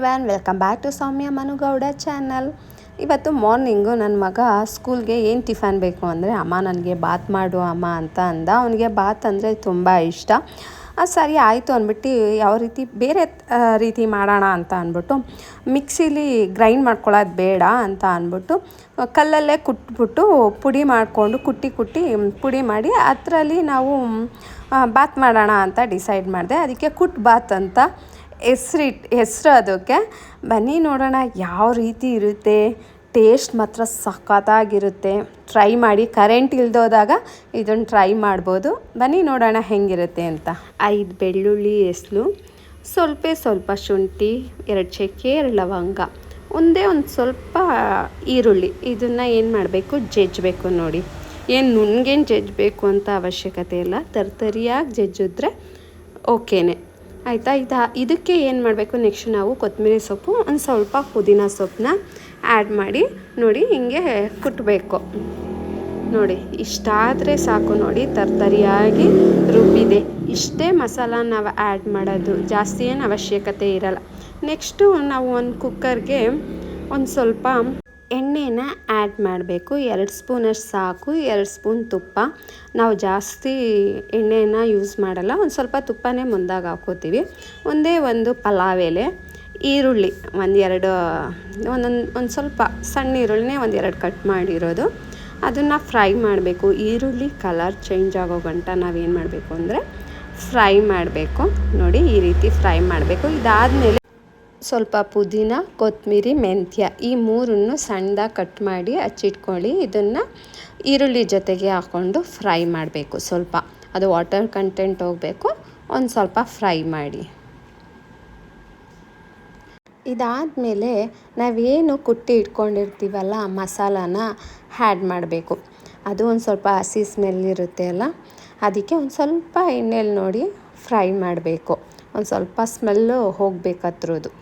Everyone, welcome back to Soumya Manugowda channel. ಇವತ್ತು morning ನನ್ನ ಮಗ ಸ್ಕೂಲ್ಗೆ ಏನು ಟಿಫನ್ ಬೇಕು ಅಂದರೆ, ಅಮ್ಮ ನನಗೆ ಬಾತ್ ಮಾಡು ಅಮ್ಮ ಅಂತ ಅಂದ. ಅವನಿಗೆ ಬಾತ್ ಅಂದರೆ ತುಂಬ ಇಷ್ಟ. ಸರಿ ಆಯಿತು ಅಂದ್ಬಿಟ್ಟು ಯಾವ ರೀತಿ ಬೇರೆ ರೀತಿ ಮಾಡೋಣ ಅಂತ ಅಂದ್ಬಿಟ್ಟು, ಮಿಕ್ಸಿಲಿ ಗ್ರೈಂಡ್ ಮಾಡ್ಕೊಳ್ಳೋದು ಬೇಡ ಅಂತ ಅಂದ್ಬಿಟ್ಟು ಕಲ್ಲಲ್ಲೇ ಕುಟ್ಬಿಟ್ಟು ಪುಡಿ ಮಾಡಿಕೊಂಡು ಕುಟ್ಟಿ ಪುಡಿ ಮಾಡಿ ಅದರಲ್ಲಿ ನಾವು ಬಾತ್ ಮಾಡೋಣ ಅಂತ ಡಿಸೈಡ್ ಮಾಡಿದೆ. ಅದಕ್ಕೆ ಬಾತ್ ಅಂತ ಹೆಸರು ಅದಕ್ಕೆ. ಬನ್ನಿ ನೋಡೋಣ ಯಾವ ರೀತಿ ಇರುತ್ತೆ. ಟೇಸ್ಟ್ ಮಾತ್ರ ಸಖತ್ತಾಗಿರುತ್ತೆ. ಟ್ರೈ ಮಾಡಿ, ಕರೆಂಟ್ ಇಲ್ದೋದಾಗ ಇದನ್ನು ಟ್ರೈ ಮಾಡ್ಬೋದು. ಬನ್ನಿ ನೋಡೋಣ ಹೆಂಗಿರುತ್ತೆ ಅಂತ. 5 ಬೆಳ್ಳುಳ್ಳಿ ಎಸಳು, ಸ್ವಲ್ಪ ಶುಂಠಿ, 2 ಚಕ್ಕೆ, 2 ಲವಂಗ, ಒಂದು ಸ್ವಲ್ಪ ಈರುಳ್ಳಿ. ಇದನ್ನು ಏನು ಮಾಡಬೇಕು, ಜಜ್ಜಬೇಕು. ನೋಡಿ, ಏನು ನುಣ್ಣಗೇನು ಜಜ್ಜಬೇಕು ಅಂತ ಅವಶ್ಯಕತೆ ಇಲ್ಲ, ತರಿಯಾಗಿ ಜಜ್ಜಿದ್ರೆ ಓಕೆನೆ ಆಯಿತಾ. ಇದಕ್ಕೆ ಏನು ಮಾಡಬೇಕು, ನೆಕ್ಸ್ಟ್ ನಾವು ಕೊತ್ತಂಬರಿ ಸೊಪ್ಪು, ಒಂದು ಸ್ವಲ್ಪ ಪುದೀನ ಸೊಪ್ಪನ್ನ ಆ್ಯಡ್ ಮಾಡಿ ನೋಡಿ ಹಿಂಗೆ ಕುಟ್ಟಬೇಕು. ನೋಡಿ ಇಷ್ಟಾದರೆ ಸಾಕು. ನೋಡಿ ತರಿಯಾಗಿ ರುಬ್ಬಿದೆ. ಇಷ್ಟೇ ಮಸಾಲ ನಾವು ಆ್ಯಡ್ ಮಾಡೋದು, ಜಾಸ್ತಿ ಏನು ಅವಶ್ಯಕತೆ ಇರಲ್ಲ. ನೆಕ್ಸ್ಟು ನಾವು ಒಂದು ಕುಕ್ಕರ್ಗೆ ಒಂದು ಸ್ವಲ್ಪ ಎಣ್ಣೆನ ಆ್ಯಡ್ ಮಾಡಬೇಕು. 2 ಸ್ಪೂನಷ್ಟು ಸಾಕು. 2 ಸ್ಪೂನ್ ತುಪ್ಪ. ನಾವು ಜಾಸ್ತಿ ಎಣ್ಣೆನ ಯೂಸ್ ಮಾಡಲ್ಲ, ಒಂದು ಸ್ವಲ್ಪ ತುಪ್ಪನೇ ಮುಂದಾಗ ಹಾಕ್ಕೋತೀವಿ. ಒಂದು ಪಲಾವ್ ಎಲೆ, ಈರುಳ್ಳಿ ಒಂದು ಸ್ವಲ್ಪ ಸಣ್ಣ ಈರುಳ್ಳಿನೇ 1-2 ಕಟ್ ಮಾಡಿರೋದು. ಅದನ್ನು ಫ್ರೈ ಮಾಡಬೇಕು. ಈರುಳ್ಳಿ ಕಲರ್ ಚೇಂಜ್ ಆಗೋ ಗಂಟ ನಾವೇನು ಮಾಡಬೇಕು ಅಂದರೆ ಫ್ರೈ ಮಾಡಬೇಕು. ನೋಡಿ ಈ ರೀತಿ ಫ್ರೈ ಮಾಡಬೇಕು. ಇದಾದಮೇಲೆ ಸ್ವಲ್ಪ ಪುದೀನ, ಕೊತ್ತಂಬರಿ, ಮೆಂತ್ಯ, ಈ 3 ಸಣ್ಣದಾಗಿ ಕಟ್ ಮಾಡಿ ಹಚ್ಚಿಟ್ಕೊಳ್ಳಿ. ಇದನ್ನು ಈರುಳ್ಳಿ ಜೊತೆಗೆ ಹಾಕ್ಕೊಂಡು ಫ್ರೈ ಮಾಡಬೇಕು. ಸ್ವಲ್ಪ ಅದು ವಾಟರ್ ಕಂಟೆಂಟ್ ಹೋಗಬೇಕು. ಒಂದು ಸ್ವಲ್ಪ ಫ್ರೈ ಮಾಡಿ. ಇದಾದಮೇಲೆ ನಾವೇನು ಕುಟ್ಟಿ ಇಟ್ಕೊಂಡಿರ್ತೀವಲ್ಲ ಮಸಾಲಾನ ಆ್ಯಡ್ ಮಾಡಬೇಕು. ಅದು ಒಂದು ಸ್ವಲ್ಪ ಹಸಿ ಸ್ಮೆಲ್ ಇರುತ್ತೆ ಅಲ್ಲ, ಅದಕ್ಕೆ ಒಂದು ಸ್ವಲ್ಪ ಎಣ್ಣೆಲಿ ನೋಡಿ ಫ್ರೈ ಮಾಡಬೇಕು. ಒಂದು ಸ್ವಲ್ಪ ಸ್ಮೆಲ್ಲು ಹೋಗಬೇಕದ್ರದ್ದು.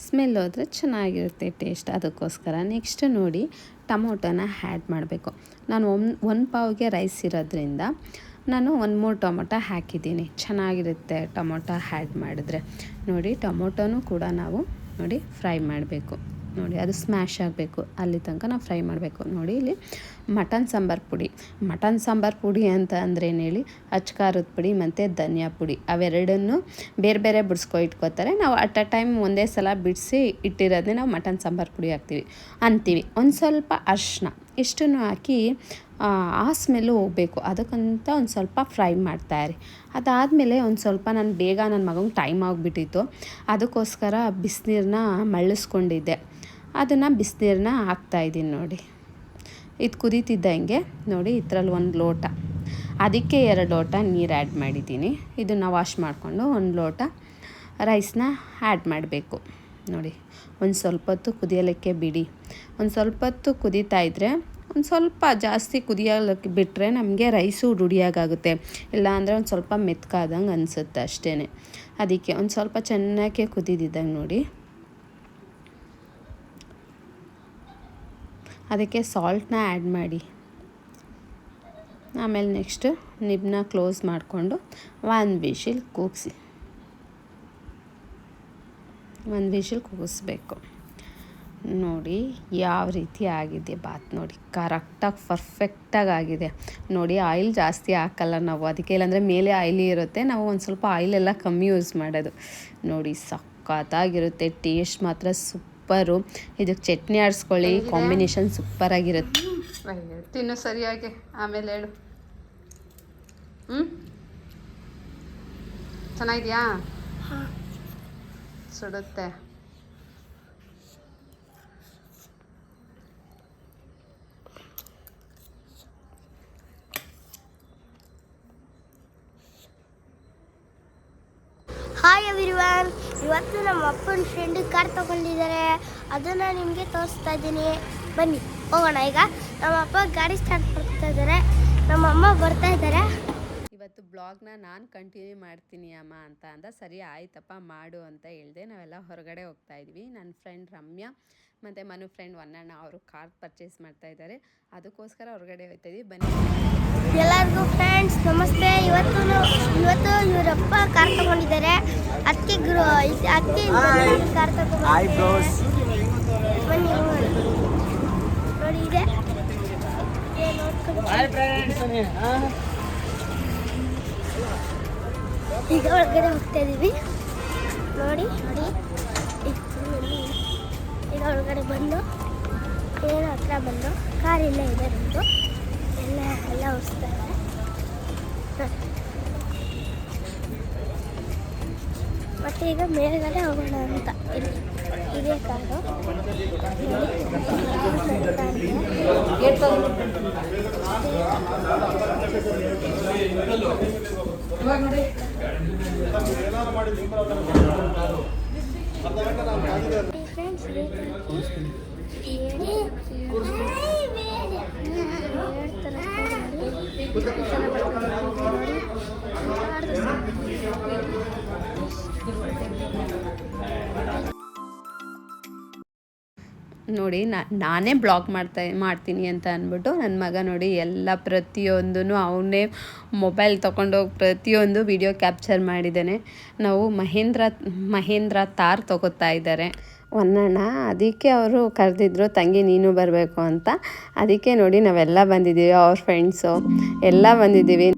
ಸ್ಮೆಲ್ ಹೋದರೆ ಚೆನ್ನಾಗಿರುತ್ತೆ ಟೇಸ್ಟ್, ಅದಕ್ಕೋಸ್ಕರ. ನೆಕ್ಸ್ಟ್ ನೋಡಿ ಟೊಮೊಟೊನ ಆ್ಯಡ್ ಮಾಡಬೇಕು. ನಾನು ಒಂದು ಪಾವ್ಗೆ ರೈಸ್ ಇರೋದ್ರಿಂದ ನಾನು 1-3 ಟೊಮೊಟೊ ಹಾಕಿದ್ದೀನಿ. ಚೆನ್ನಾಗಿರುತ್ತೆ ಟೊಮೊಟೊ ಆ್ಯಡ್ ಮಾಡಿದ್ರೆ. ನೋಡಿ ಟೊಮೊಟೊನೂ ಕೂಡ ನಾವು ನೋಡಿ ಫ್ರೈ ಮಾಡಬೇಕು. ನೋಡಿ ಅದು ಸ್ಮ್ಯಾಶ್ ಆಗಬೇಕು, ಅಲ್ಲಿ ತನಕ ನಾವು ಫ್ರೈ ಮಾಡಬೇಕು. ನೋಡಿ ಇಲ್ಲಿ ಮಟನ್ ಸಾಂಬಾರು ಪುಡಿ ಅಂತ ಅಂದ್ರೇನು ಹೇಳಿ, ಅಚ್ಕಾರದ ಪುಡಿ ಮತ್ತು ಧನಿಯಾ ಪುಡಿ ಅವೆರಡನ್ನು ಬೇರೆ ಬೇರೆ ಇಟ್ಕೋತಾರೆ. ನಾವು ಅಟ್ ಅ ಟೈಮ್ ಒಂದೇ ಸಲ ಬಿಡಿಸಿ ಇಟ್ಟಿರೋದನ್ನೇ ನಾವು ಮಟನ್ ಸಾಂಬಾರು ಪುಡಿ ಅಂತೀವಿ. ಒಂದು ಸ್ವಲ್ಪ ಅರಿಶಿನ ಇಷ್ಟನ್ನು ಹಾಕಿ ಆ ಸ್ಮೆಲ್ಲು ಹೋಗಬೇಕು, ಅದಕ್ಕಂತ ಒಂದು ಸ್ವಲ್ಪ ಫ್ರೈ ಮಾಡ್ತಾಯಿರಿ. ಅದಾದಮೇಲೆ ಒಂದು ಸ್ವಲ್ಪ ನಾನು ಬೇಗ ನನ್ನ ಮಗಂಗೆ ಟೈಮ್ ಆಗಿಬಿಟ್ಟಿತ್ತು, ಅದಕ್ಕೋಸ್ಕರ ಬಿಸಿನೀರನ್ನ ಮಳ್ಳಿಸ್ಕೊಂಡಿದ್ದೆ. ಅದನ್ನು ಬಿಸಿನೀರನ್ನ ಹಾಕ್ತಾಯಿದ್ದೀನಿ. ನೋಡಿ ಇದು ಕುದೀತಿದ್ದಂಗೆ ನೋಡಿ ಇದರಲ್ಲಿ 1 ಲೋಟ, ಅದಕ್ಕೆ 2 ಲೋಟ ನೀರು ಆ್ಯಡ್ ಮಾಡಿದ್ದೀನಿ. ಇದನ್ನು ವಾಶ್ ಮಾಡಿಕೊಂಡು 1 ಲೋಟ ರೈಸ್ನ ಆ್ಯಡ್ ಮಾಡಬೇಕು. ನೋಡಿ ಒಂದು ಸ್ವಲ್ಪ ಹೊತ್ತು ಕುದಿಯಲಿಕ್ಕೆ ಬಿಡಿ. ಒಂದು ಸ್ವಲ್ಪ ಹೊತ್ತು ಕುದೀತಾ ಇದ್ದರೆ, ಒಂದು ಸ್ವಲ್ಪ ಜಾಸ್ತಿ ಕುದಿಯೋಕ್ಕೆ ಬಿಟ್ಟರೆ ನಮಗೆ ರೈಸು ರುಡಿಯಾಗುತ್ತೆ. ಇಲ್ಲಾಂದರೆ ಒಂದು ಸ್ವಲ್ಪ ಮೆತ್ಕಾದಂಗೆ ಅನಿಸುತ್ತೆ ಅಷ್ಟೇ. ಅದಕ್ಕೆ ಒಂದು ಸ್ವಲ್ಪ ಚೆನ್ನಾಗಿ ಕುದಿದಿದ್ದಂಗೆ ನೋಡಿ ಅದಕ್ಕೆ ಸಾಲ್ಟ್ನ ಆ್ಯಡ್ ಮಾಡಿ. ಆಮೇಲೆ ನೆಕ್ಸ್ಟ್ ನಿಬ್ನ ಕ್ಲೋಸ್ ಮಾಡಿಕೊಂಡು 1 ವಿಶಿಲ್ ಕೂಗಿಸ್ಬೇಕು. ನೋಡಿ ಯಾವ ರೀತಿ ಆಗಿದೆ ಬಾತ್. ನೋಡಿ ಕರೆಕ್ಟಾಗಿ ಪರ್ಫೆಕ್ಟಾಗಿ ಆಗಿದೆ. ನೋಡಿ ಆಯಿಲ್ ಜಾಸ್ತಿ ಹಾಕಲ್ಲ ನಾವು, ಅದಕ್ಕೆ. ಇಲ್ಲಾಂದರೆ ಮೇಲೆ ಆಯಿಲಿ ಇರುತ್ತೆ, ನಾವು ಒಂದು ಸ್ವಲ್ಪ ಆಯಿಲೆಲ್ಲ ಕಮ್ಮಿ ಯೂಸ್ ಮಾಡೋದು. ನೋಡಿ ಸಖತ್ತಾಗಿರುತ್ತೆ. ಟೇಸ್ಟ್ ಮಾತ್ರ ಸೂಪರು. ಇದಕ್ಕೆ ಚಟ್ನಿ ಆಡಿಸ್ಕೊಳ್ಳಿ, ಕಾಂಬಿನೇಷನ್ ಸೂಪರಾಗಿರುತ್ತೆ. ತಿನ್ನು ಸರಿಯಾಗಿ, ಆಮೇಲೆ ಹೇಳು. ಚೆನ್ನಾಗಿದೆಯಾ? ಸುಡುತ್ತೆ. ಹಾಯ್ ಎವ್ರಿವನ್, ಇವತ್ತು ನಮ್ಮ ಅಪ್ಪನ ಫ್ರೆಂಡ್ ಕಾರ್ ತಗೊಂಡಿದ್ದಾರೆ, ಅದನ್ನು ನಿಮಗೆ ತೋರಿಸ್ತಾ ಇದ್ದೀನಿ. ಬನ್ನಿ ಹೋಗೋಣ. ಈಗ ನಮ್ಮ ಅಪ್ಪ ಗಾಡಿ ಸ್ಟಾರ್ಟ್ ಮಾಡ್ತಾ ಇದ್ದಾರೆ, ನಮ್ಮ ಅಮ್ಮ ಬರ್ತಾ ಇದ್ದಾರೆ. ಇವತ್ತು ಬ್ಲಾಗ್ನ ನಾನು ಕಂಟಿನ್ಯೂ ಮಾಡ್ತೀನಿ ಅಮ್ಮ ಅಂತ ಅಂದ. ಸರಿ ಆಯ್ತಪ್ಪ ಮಾಡು ಅಂತ ಹೇಳಿದೆ. ನಾವೆಲ್ಲ ಹೊರಗಡೆ ಹೋಗ್ತಾ ಇದ್ವಿ. ನನ್ನ ಫ್ರೆಂಡ್ ರಮ್ಯಾ ಮತ್ತು ಮನು ಫ್ರೆಂಡ್ ವನ್ನಣ್ಣ ಅವರು ಕಾರ್ ಪರ್ಚೇಸ್ ಮಾಡ್ತಾ ಇದ್ದಾರೆ, ಅದಕ್ಕೋಸ್ಕರ ಹೊರಗಡೆ ಹೋಗ್ತಾ ಇದ್ವಿ. ಬನ್ನಿ. ಎಲ್ಲರಿಗೂ ಫ್ರೆಂಡ್ಸ್ ನಮಸ್ತೆ. ಇವತ್ತು ಇವರಪ್ಪ ಕಾರ್ ತಗೊಂಡಿದ್ದಾರೆ. ಅದಕ್ಕೆ ಕಾರ್ ತಗೊಂಡಿದ್ದಾರೆ. ಬನ್ನಿ ನೋಡಿ ಇದೆ ಈಗ ಒಳಗಡೆ ಹೋಗ್ತಾ ಇದೀವಿ. ನೋಡಿ ಈಗ ಒಳಗಡೆ ಬಂದು ಏನು ಹತ್ರ ಬಂದು ಕಾರ್ ಇಲ್ಲ ಇದೆ ನಮ್ಮದು ಎಲ್ಲ ಓಡಿಸ್ತಾ ಇದೆ. ಮತ್ತೆ ಈಗ ಮೇಲ್ಗಡೆ ಹೋಗೋಣ ಅಂತ ಇದೇ ಕಾರು ಫ್ರೆಂಡ್ಸ್ ನೋಡಿ ನಾನೇ ಬ್ಲಾಗ್ ಮಾಡ್ತೀನಿ ಅಂತ ಅಂದ್ಬಿಟ್ಟು ನನ್ನ ಮಗ ನೋಡಿ ಎಲ್ಲ ಪ್ರತಿಯೊಂದೂ ಅವನೇ ಮೊಬೈಲ್ ತೊಗೊಂಡೋಗಿ ಪ್ರತಿಯೊಂದು ವಿಡಿಯೋ ಕ್ಯಾಪ್ಚರ್ ಮಾಡಿದ್ದಾನೆ. ನಾವು ಮಹೇಂದ್ರ ತಾರ್ ತೊಗೋತಾ ಇದ್ದಾರೆ ಒಂದಣ್ಣ. ಅದಕ್ಕೆ ಅವರು ಕರೆದಿದ್ರು ತಂಗಿ ನೀನು ಬರಬೇಕು ಅಂತ. ಅದಕ್ಕೆ ನೋಡಿ ನಾವೆಲ್ಲ ಬಂದಿದ್ದೀವಿ, ಅವ್ರ ಫ್ರೆಂಡ್ಸು ಎಲ್ಲ ಬಂದಿದ್ದೀವಿ.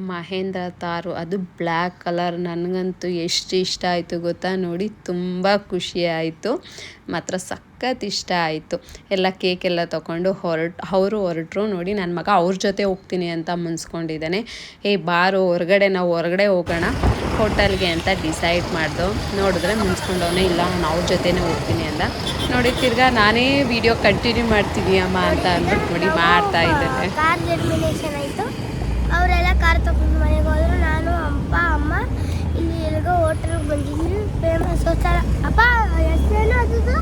ಮಹೇಂದ್ರ ತಾರು, ಅದು ಬ್ಲ್ಯಾಕ್ ಕಲರ್. ನನಗಂತೂ ಎಷ್ಟು ಇಷ್ಟ ಆಯಿತು ಗೊತ್ತಾ. ನೋಡಿ ತುಂಬ ಖುಷಿ ಆಯಿತು, ಮಾತ್ರ ಸಖತ್ ಇಷ್ಟ ಆಯಿತು. ಎಲ್ಲ ಕೇಕೆಲ್ಲ ತೊಗೊಂಡು ಅವರು ಹೊರಟರು. ನೋಡಿ ನನ್ನ ಮಗ ಅವ್ರ ಜೊತೆ ಹೋಗ್ತೀನಿ ಅಂತ ಮುನ್ಸ್ಕೊಂಡಿದ್ದಾನೆ. ಬಾರು ಹೊರಗಡೆ, ನಾವು ಹೊರಗಡೆ ಹೋಗೋಣ ಹೋಟೆಲ್ಗೆ ಅಂತ ಡಿಸೈಡ್ ಮಾಡ್ದು. ನೋಡಿದ್ರೆ ಮುನ್ಸ್ಕೊಂಡವನೇ, ಇಲ್ಲ ನಾನು ಅವ್ರ ಜೊತೆನೇ ಹೋಗ್ತೀನಿ ಅಂತ. ನೋಡಿ ತಿರ್ಗಾ ನಾನೇ ವಿಡಿಯೋ ಕಂಟಿನ್ಯೂ ಮಾಡ್ತೀನಿ ಅಮ್ಮ ಅಂತ ಅಂದ್ಬಿಟ್ಟು ನೋಡಿ ಮಾಡ್ತಾ ಇದ್ದೇನೆ. ಕಾರ್ ಡೆರ್ಮಿನೇಷನ್ ಆಯಿತು. ಅವರೆಲ್ಲ ಕಾರ್ ತಗೊಂಡು ಮನೆಗೆ ಹೋದ್ರು. ನಾನು ಅಮ್ಮ ಇಲ್ಲಿ ಎಲ್ಗೋ ಹೋಟೆಲ್ಗೆ ಬಂದಿದ್ದೀನಿ. Famous hotel. ಅಪ್ಪ ಹೆಸರೇನು ಅದು?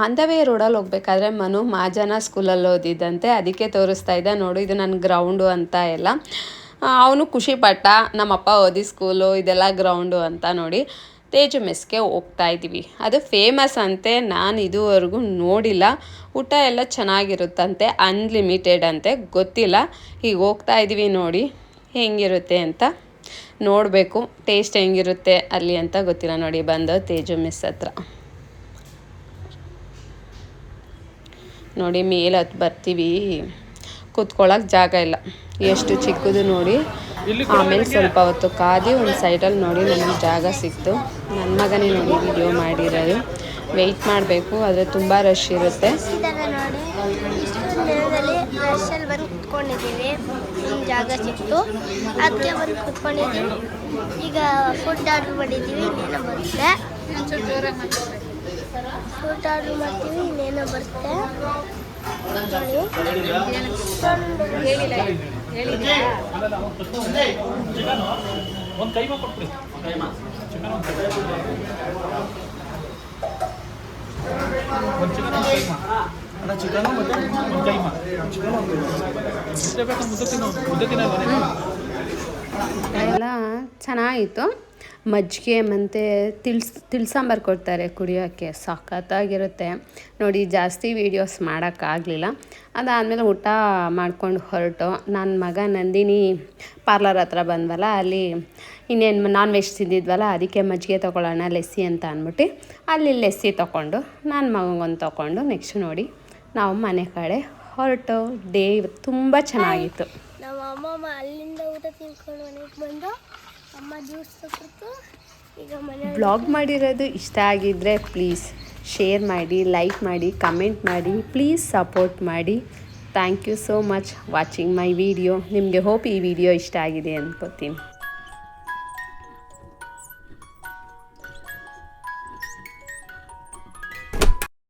ಆನ್ ದ ವೇ ರೋಡಲ್ಲಿ ಹೋಗ್ಬೇಕಾದ್ರೆ ಮನು ಮಾಜನ ಸ್ಕೂಲಲ್ಲಿ ಓದಿದ್ದಂತೆ, ಅದಕ್ಕೆ ತೋರಿಸ್ತಾ ಇದ್ದ. ನೋಡು ಇದು ನನ್ನ ಗ್ರೌಂಡು ಅಂತ ಎಲ್ಲ. ಅವನು ಖುಷಿ ಪಟ್ಟ, ನಮ್ಮಪ್ಪ ಓದಿ ಸ್ಕೂಲು ಇದೆಲ್ಲ ಗ್ರೌಂಡು ಅಂತ. ನೋಡಿ ತೇಜು ಮೆಸ್ಗೆ ಹೋಗ್ತಾ ಇದ್ದೀವಿ. ಅದು ಫೇಮಸ್ ಅಂತೆ, ನಾನು ಇದುವರೆಗೂ ನೋಡಿಲ್ಲ. ಊಟ ಎಲ್ಲ ಚೆನ್ನಾಗಿರುತ್ತಂತೆ, ಅನ್ಲಿಮಿಟೆಡ್ ಅಂತೆ, ಗೊತ್ತಿಲ್ಲ. ಈಗ ಹೋಗ್ತಾ ಇದ್ದೀವಿ, ನೋಡಿ ಹೆಂಗಿರುತ್ತೆ ಅಂತ ನೋಡಬೇಕು. ಟೇಸ್ಟ್ ಹೆಂಗಿರುತ್ತೆ ಅಲ್ಲಿ ಅಂತ ಗೊತ್ತಿಲ್ಲ. ನೋಡಿ ಬಂದು ತೇಜು ಮೆಸ್ ಹತ್ರ ನೋಡಿ ಮೇಲೆ ಹತ್ತು ಬರ್ತೀವಿ, ಕೂತ್ಕೊಳ್ಳೋಕೆ ಜಾಗ ಇಲ್ಲ, ಎಷ್ಟು ಚಿಕ್ಕದು ನೋಡಿ. ಆಮೇಲೆ ಸ್ವಲ್ಪ ಹೊತ್ತು ಕಾದು ಒಂದು ಸೈಡಲ್ಲಿ ನೋಡಿ ನನಗೆ ಜಾಗ ಸಿಕ್ತು. ನನ್ನ ಮಗನೇ ನೋಡಿ ವಿಡಿಯೋ ಮಾಡಿರೋದು. ವೆಯ್ಟ್ ಮಾಡಬೇಕು, ಆದರೆ ತುಂಬ ರಶ್ ಇರುತ್ತೆ. ನೋಡಿ ಇಷ್ಟೊಂದು ದಿನದಲ್ಲಿ ರಶಲ್ಲಿ ಬಂದು ಕುತ್ಕೊಂಡಿದ್ದೀವಿ. ಜಾಗ ಸಿಕ್ತು, ಅದಕ್ಕೆ ಬಂದು ಕುತ್ಕೊಂಡಿದ್ದೀವಿ. ಈಗ ಫುಡ್ ಆರ್ಡ್ರ್ ಮಾಡಿದ್ದೀವಿ, ಇನ್ನೇನೋ ಬರುತ್ತೆ. ಫುಡ್ ಆರ್ಡ್ರ್ ಮಾಡ್ತೀವಿ, ಇನ್ನೇನೋ ಬರುತ್ತೆ. ಎಲ್ಲ ಚೆನ್ನಾಗಿತ್ತು. ಮಜ್ಜಿಗೆ ಮತ್ತು ತಿಳ್ಸಾಂಬಾರು ಕೊಡ್ತಾರೆ ಕುಡಿಯೋಕ್ಕೆ, ಸಖತ್ತಾಗಿರುತ್ತೆ. ನೋಡಿ ಜಾಸ್ತಿ ವೀಡಿಯೋಸ್ ಮಾಡೋಕ್ಕಾಗಲಿಲ್ಲ. ಅದಾದಮೇಲೆ ಊಟ ಮಾಡ್ಕೊಂಡು ಹೊರಟು. ನನ್ನ ಮಗ ನಂದಿನಿ ಪಾರ್ಲರ್ ಹತ್ರ ಬಂದ್ವಲ್ಲ, ಅಲ್ಲಿ ಇನ್ನೇನು ನಾನ್ ವೆಜ್ ತಿಂದಿದ್ವಲ್ಲ, ಅದಕ್ಕೆ ಮಜ್ಜಿಗೆ ತೊಗೊಳ್ಳೋಣ ಲೆಸ್ಸಿ ಅಂತ ಅಂದ್ಬಿಟ್ಟು ಅಲ್ಲಿ ಲೆಸ್ಸಿ ತೊಗೊಂಡು ನನ್ನ ಮಗಂಗೊಂದು ತೊಗೊಂಡು ನೆಕ್ಸ್ಟ್ ನೋಡಿ ನಾವು ಮನೆ ಕಡೆ ಹೊರಟು. ಡೇ ತುಂಬ ಚೆನ್ನಾಗಿತ್ತು. ನಮ್ಮ ಅಮ್ಮಮ್ಮ ಅಲ್ಲಿಂದ ಊಟ ತಿನ್ಕೊಂಡು ಮನೆಗೆ ಬಂದು ಅಮ್ಮ ಜ್ಯೂಸ್ ಕೊಟ್ಟು ಈಗ ಮನೆ ಬ್ಲಾಗ್ ಮಾಡಿರೋದು ಇಷ್ಟ ಆಗಿದ್ದರೆ ಪ್ಲೀಸ್ ಶೇರ್ ಮಾಡಿ, ಲೈಕ್ ಮಾಡಿ, ಕಮೆಂಟ್ ಮಾಡಿ, ಪ್ಲೀಸ್ ಸಪೋರ್ಟ್ ಮಾಡಿ. Thank you so much watching my video. ನಿಮಗೆ ಹೋಪ್ ಈ ವಿಡಿಯೋ ಇಷ್ಟ ಆಗಿದೆ ಅಂದ್ಕೋತೀನಿ.